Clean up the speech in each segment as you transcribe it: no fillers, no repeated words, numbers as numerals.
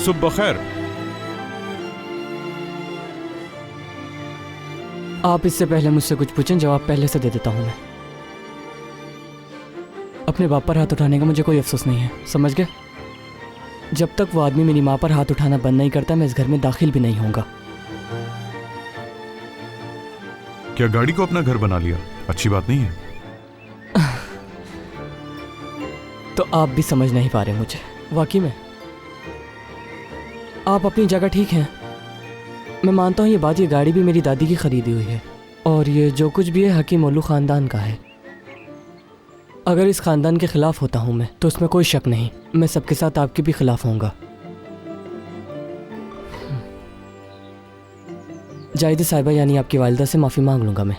सुबह खैर। आप इससे पहले मुझसे कुछ पूछें, जवाब पहले से दे देता हूं मैं। अपने बाप पर हाथ उठाने का मुझे कोई अफसोस नहीं है, समझ गए? जब तक वो आदमी मेरी माँ पर हाथ उठाना बंद नहीं करता, मैं इस घर में दाखिल भी नहीं होऊंगा। क्या गाड़ी को अपना घर बना लिया? अच्छी बात नहीं है। तो आप भी समझ नहीं पा रहे मुझे, वाकई में। आप अपनी जगह ठीक हैं, मैं मानता हूँ ये बात, ये गाड़ी भी मेरी दादी की खरीदी हुई है, और ये जो कुछ भी है हकीम ओलू खानदान का है। अगर इस खानदान के खिलाफ होता हूँ मैं, तो उसमें कोई शक नहीं, मैं सबके साथ आपके भी खिलाफ होऊंगा। जाहिद साहिबा यानी आपकी वालिदा से माफ़ी मांग लूंगा मैं।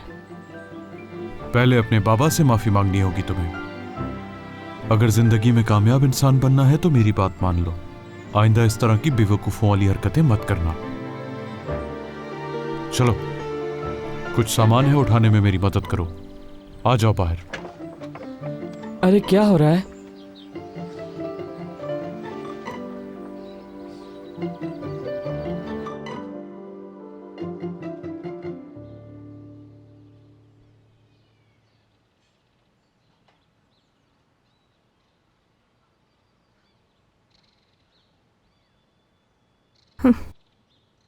पहले अपने बाबा से माफी मांगनी होगी तुम्हें। अगर जिंदगी में कामयाब इंसान बनना है तो मेरी बात मान लो, आइंदा इस तरह की बेवकूफों वाली हरकतें मत करना। चलो, कुछ सामान है उठाने में मेरी मदद करो। आ जाओ बाहर। अरे क्या हो रहा है?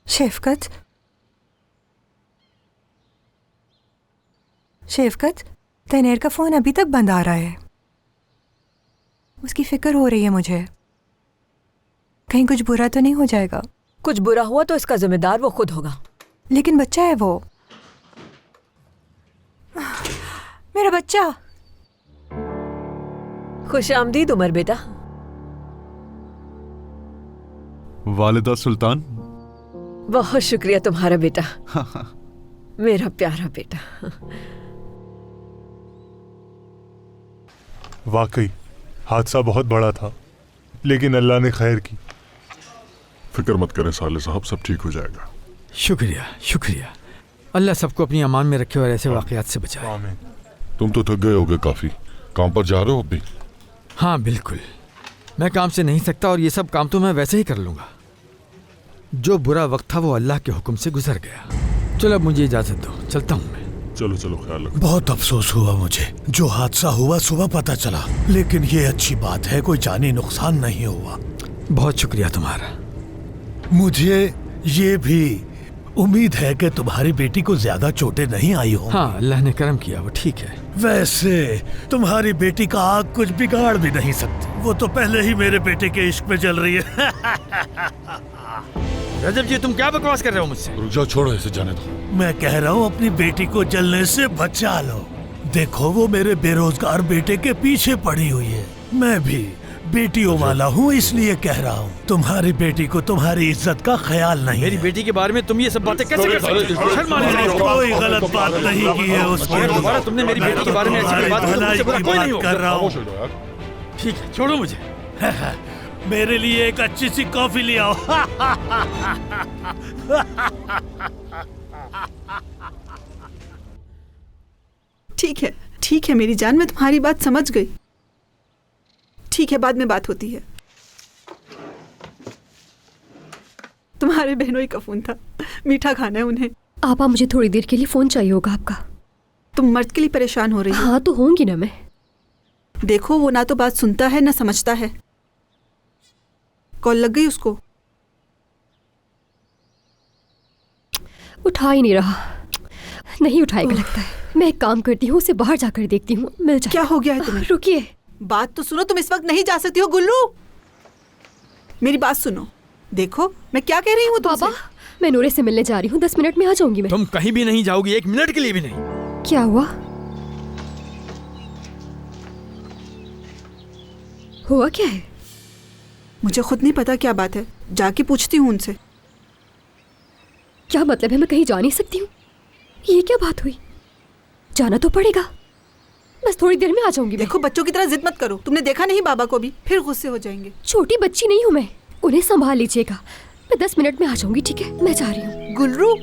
शेफकत, शेफकत, तनेर का फोन अभी तक बंद आ रहा है। उसकी फिक्र हो रही है मुझे, कहीं कुछ बुरा तो नहीं हो जाएगा। कुछ बुरा हुआ तो इसका जिम्मेदार वो खुद होगा। लेकिन बच्चा है वो, मेरा बच्चा। खुश आमदीद उमर बेटा। वालिदा सुल्तान। बहुत शुक्रिया तुम्हारा बेटा। मेरा प्यारा बेटा। वाकई हादसा बहुत बड़ा था, लेकिन अल्लाह ने खैर की। फिक्र मत करें साले साहब, सब ठीक हो जाएगा। शुक्रिया शुक्रिया। अल्लाह सबको अपनी अमान में रखे और ऐसे वाकयात से बचाए। आमीन। तुम तो थक गए होगे काफी, काम पर जा रहे हो अभी? हाँ बिल्कुल, मैं काम से नहीं सकता और ये सब काम तो मैं वैसे ही कर लूँगा। जो बुरा वक्त था वो अल्लाह के हुक्म से गुजर गया। चलो अब मुझे इजाज़त दो, चलता हूँ मैं। चलो चलो, ख्याल रखो। बहुत अफसोस हुआ मुझे, जो हादसा हुआ सुबह पता चला, लेकिन ये अच्छी बात है कोई जानी नुकसान नहीं हुआ। बहुत शुक्रिया तुम्हारा। मुझे ये भी उम्मीद है कि तुम्हारी बेटी को ज्यादा चोटें नहीं आई हो। हाँ, अल्लाह ने करम किया, वो ठीक है। वैसे तुम्हारी बेटी का आग कुछ बिगाड़ भी नहीं सकती, वो तो पहले ही मेरे बेटे के इश्क में जल रही है। रजब जी, तुम क्या बकवास कर रहे हो मुझसे? रुक जाओ, छोड़ो इसे, जाने दो। मैं कह रहा हूँ अपनी बेटी को जलने से बचा लो। देखो वो मेरे बेरोजगार बेटे के पीछे पड़ी हुई है। मैं भी बेटियों वाला हूँ, इसलिए कह रहा हूँ तुम्हारी बेटी को तुम्हारी इज्जत का ख्याल नहीं। मेरी बेटी के बारे में तुम ये सब बातें कैसे कर सकते हो? शर्म आनी चाहिए। कोई गलत बात नहीं की है उसके। दोबारा तुमने मेरी बेटी के बारे में ऐसी बात कर रहा हूँ। ठीक है, छोड़ो मुझे। मेरे लिए एक अच्छी सी कॉफी ले आओ। ठीक है मेरी जान, मैं तुम्हारी बात समझ गई। ठीक है, बाद में बात होती है। तुम्हारे बहनों का फोन था, मीठा खाना है उन्हें। आपा, मुझे थोड़ी देर के लिए फोन चाहिए होगा आपका। तुम मर्द के लिए परेशान हो रही हो? हाँ तो होंगी ना मैं। देखो वो ना तो बात सुनता है ना समझता है। कॉल लग गई उसको? उठा ही नहीं रहा। नहीं उठाएगा लगता है। मैं एक काम करती हूँ, उसे बाहर जाकर देखती हूँ, मिल जाए। क्या हो गया है तुम्हें? रुकिए, बात तो सुनो। तुम इस वक्त नहीं जा सकती हो गुल्लू, मेरी बात सुनो। देखो मैं क्या कह रही हूँ तुमसे। पापा, मैं नूरे से मिलने जा रही हूँ, 10 मिनट में आ जाऊंगी मैं। तुम कहीं भी नहीं जाओगी, 1 मिनट के लिए भी नहीं। क्या हुआ? हुआ क्या है? मुझे खुद नहीं पता क्या बात है, जाके पूछती हूँ उनसे। क्या मतलब है? मैं कहीं जा नहीं सकती हूँ? ये क्या बात हुई? जाना तो पड़ेगा, बस थोड़ी देर में आ जाऊंगी। देखो बच्चों की तरह जिद मत करो। तुमने देखा नहीं बाबा को भी, फिर गुस्से हो जाएंगे। छोटी बच्ची नहीं हूँ मैं, उन्हें संभाल लीजिएगा। मैं 10 मिनट में आ जाऊंगी, ठीक है? मैं जा रही हूँ। गुल्लू